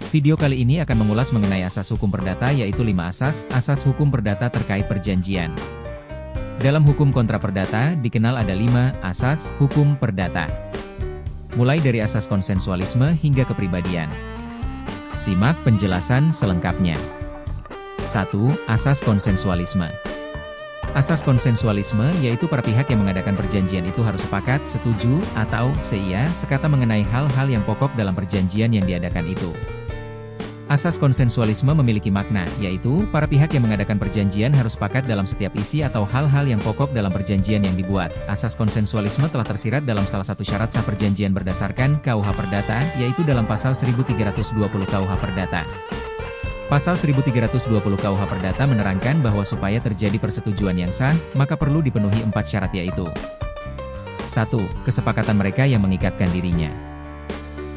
Video kali ini akan mengulas mengenai asas hukum perdata, yaitu 5 asas hukum perdata terkait perjanjian. Dalam hukum kontra perdata, dikenal ada 5 asas hukum perdata. Mulai dari asas konsensualisme hingga kepribadian. Simak penjelasan selengkapnya. 1. Asas konsensualisme. Asas konsensualisme yaitu para pihak yang mengadakan perjanjian itu harus sepakat, setuju, atau seia sekata mengenai hal-hal yang pokok dalam perjanjian yang diadakan itu. Asas konsensualisme memiliki makna, yaitu para pihak yang mengadakan perjanjian harus sepakat dalam setiap isi atau hal-hal yang pokok dalam perjanjian yang dibuat. Asas konsensualisme telah tersirat dalam salah satu syarat sah perjanjian berdasarkan KUH Perdata, yaitu dalam pasal 1320 KUH Perdata. Pasal 1320 KUH Perdata menerangkan bahwa supaya terjadi persetujuan yang sah, maka perlu dipenuhi 4 syarat, yaitu 1. Kesepakatan mereka yang mengikatkan dirinya.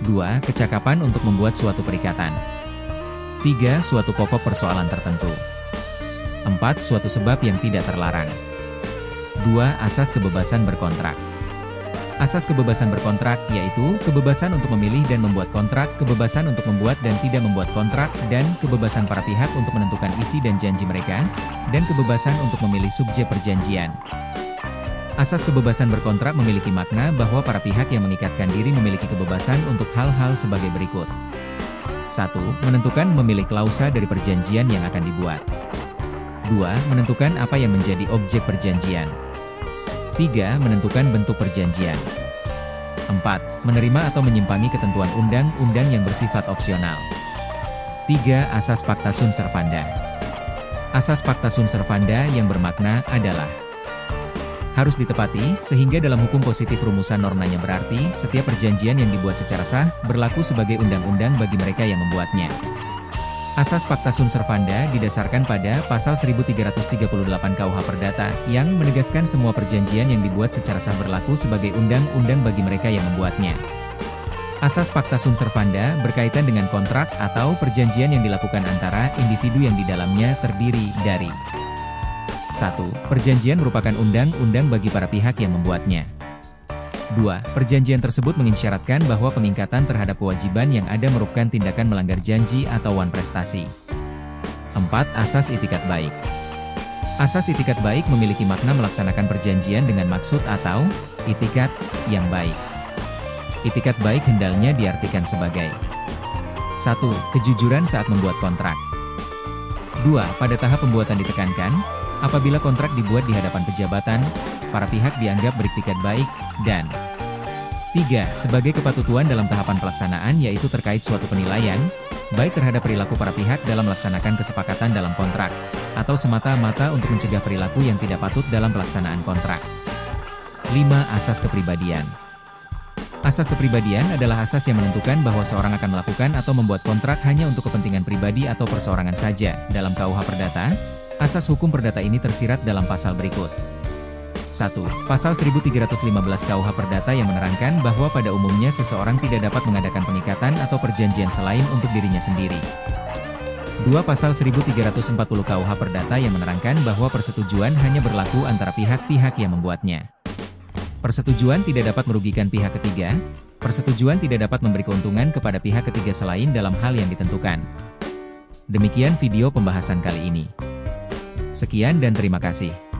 2. Kecakapan untuk membuat suatu perikatan. 3. Suatu pokok persoalan tertentu. 4. Suatu sebab yang tidak terlarang. 2. Asas kebebasan berkontrak. Asas kebebasan berkontrak yaitu kebebasan untuk memilih dan membuat kontrak, kebebasan untuk membuat dan tidak membuat kontrak, dan kebebasan para pihak untuk menentukan isi dan janji mereka, dan kebebasan untuk memilih subjek perjanjian. Asas kebebasan berkontrak memiliki makna bahwa para pihak yang mengikatkan diri memiliki kebebasan untuk hal-hal sebagai berikut. 1. Menentukan memilih klausa dari perjanjian yang akan dibuat. 2. Menentukan apa yang menjadi objek perjanjian. 3. Menentukan bentuk perjanjian. 4. Menerima atau menyimpangi ketentuan undang-undang yang bersifat opsional. 3. Asas pacta sunt servanda. Asas pacta sunt servanda yang bermakna adalah harus ditepati, sehingga dalam hukum positif rumusan normanya berarti, setiap perjanjian yang dibuat secara sah, berlaku sebagai undang-undang bagi mereka yang membuatnya. Asas pacta sunt servanda didasarkan pada pasal 1338 KUH Perdata, yang menegaskan semua perjanjian yang dibuat secara sah berlaku sebagai undang-undang bagi mereka yang membuatnya. Asas pacta sunt servanda berkaitan dengan kontrak atau perjanjian yang dilakukan antara individu yang di dalamnya terdiri dari 1. Perjanjian merupakan undang-undang bagi para pihak yang membuatnya. 2. Perjanjian tersebut mengisyaratkan bahwa pengingkatan terhadap kewajiban yang ada merupakan tindakan melanggar janji atau wan prestasi. 4. Asas itikat baik. Asas itikat baik memiliki makna melaksanakan perjanjian dengan maksud atau itikat yang baik. Itikat baik hendaknya diartikan sebagai 1. Kejujuran saat membuat kontrak. 2. Pada tahap pembuatan ditekankan, apabila kontrak dibuat di hadapan pejabatan, para pihak dianggap beriktikat baik, dan 3. Sebagai kepatutuan dalam tahapan pelaksanaan yaitu terkait suatu penilaian, baik terhadap perilaku para pihak dalam melaksanakan kesepakatan dalam kontrak, atau semata-mata untuk mencegah perilaku yang tidak patut dalam pelaksanaan kontrak. 5. Asas kepribadian. Asas kepribadian adalah asas yang menentukan bahwa seorang akan melakukan atau membuat kontrak hanya untuk kepentingan pribadi atau perseorangan saja. Dalam KUH Perdata, asas hukum perdata ini tersirat dalam pasal berikut. 1. Pasal 1315 KUH Perdata yang menerangkan bahwa pada umumnya seseorang tidak dapat mengadakan pengikatan atau perjanjian selain untuk dirinya sendiri. 2. Pasal 1340 KUH Perdata yang menerangkan bahwa persetujuan hanya berlaku antara pihak-pihak yang membuatnya. Persetujuan tidak dapat merugikan pihak ketiga, persetujuan tidak dapat memberi keuntungan kepada pihak ketiga selain dalam hal yang ditentukan. Demikian video pembahasan kali ini. Sekian dan terima kasih.